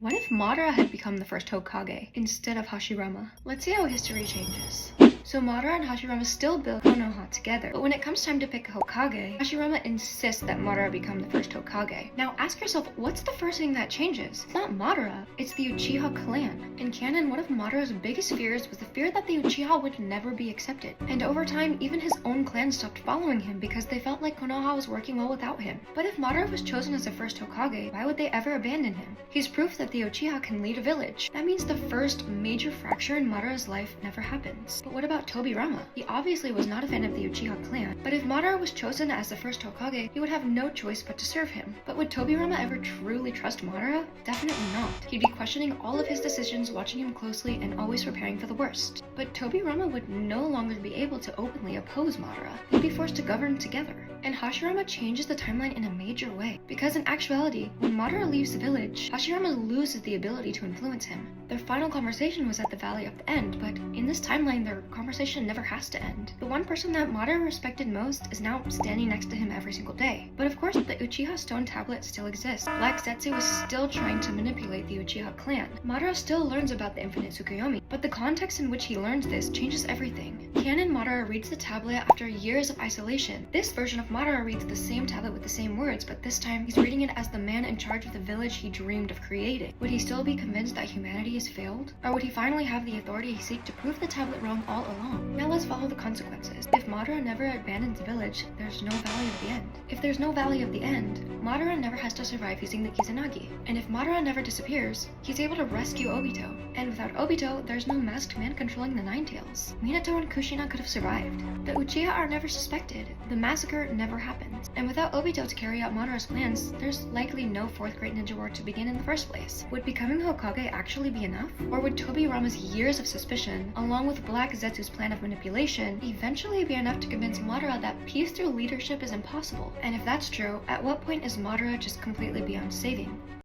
What if Madara had become the first Hokage instead of Hashirama? Let's see how history changes. So Madara and Hashirama still build Konoha together, but when it comes time to pick a Hokage, Hashirama insists that Madara become the first Hokage. Now ask yourself, what's the first thing that changes? It's not Madara, it's the Uchiha clan. In canon, one of Madara's biggest fears was the fear that the Uchiha would never be accepted. And over time, even his own clan stopped following him because they felt like Konoha was working well without him. But if Madara was chosen as the first Hokage, why would they ever abandon him? He's proof that the Uchiha can lead a village. That means the first major fracture in Madara's life never happens. But what about Tobirama? He obviously was not a fan of the Uchiha clan, but if Madara was chosen as the first Hokage, he would have no choice but to serve him. But would Tobirama ever truly trust Madara? Definitely not. He'd be questioning all of his decisions, watching him closely, and always preparing for the worst. But Tobirama would no longer be able to openly oppose Madara. He'd be forced to govern together. And Hashirama changes the timeline in a major way, because in actuality, when Madara leaves the village, Hashirama loses the ability to influence him. Their final conversation was at the Valley of the End, but in this timeline, their conversation never has to end. The one person that Madara respected most is now standing next to him every single day. But of course, the Uchiha stone tablet still exists. Black Zetsu is still trying to manipulate the Uchiha clan. Madara still learns about the infinite Tsukuyomi, but the context in which he learns this changes everything. Canon Madara reads the tablet after years of isolation. This version of Madara reads the same tablet with the same words, but this time he's reading it as the man in charge of the village he dreamed of creating. Would he still be convinced that humanity has failed? Or would he finally have the authority he seeks to prove the tablet wrong all along? Now let's follow the consequences. If Madara never abandons the village, there's no Valley of the End. If there's no Valley of the End, Madara never has to survive using the Izanagi. And if Madara never disappears, he's able to rescue Obito. And without Obito, there's no masked man controlling the Nine Tails. Minato and Kushina could have survived. The Uchiha are never suspected. The massacre never happened. And without Obito to carry out Madara's plans, there's likely no Fourth Great Ninja War to begin in the first place. Would becoming Hokage actually be enough? Or would Tobirama's years of suspicion, along with Black Zetsu's plan of manipulation, eventually be enough to convince Madara that peace through leadership is impossible? And if that's true, at what point is Madara just completely beyond saving?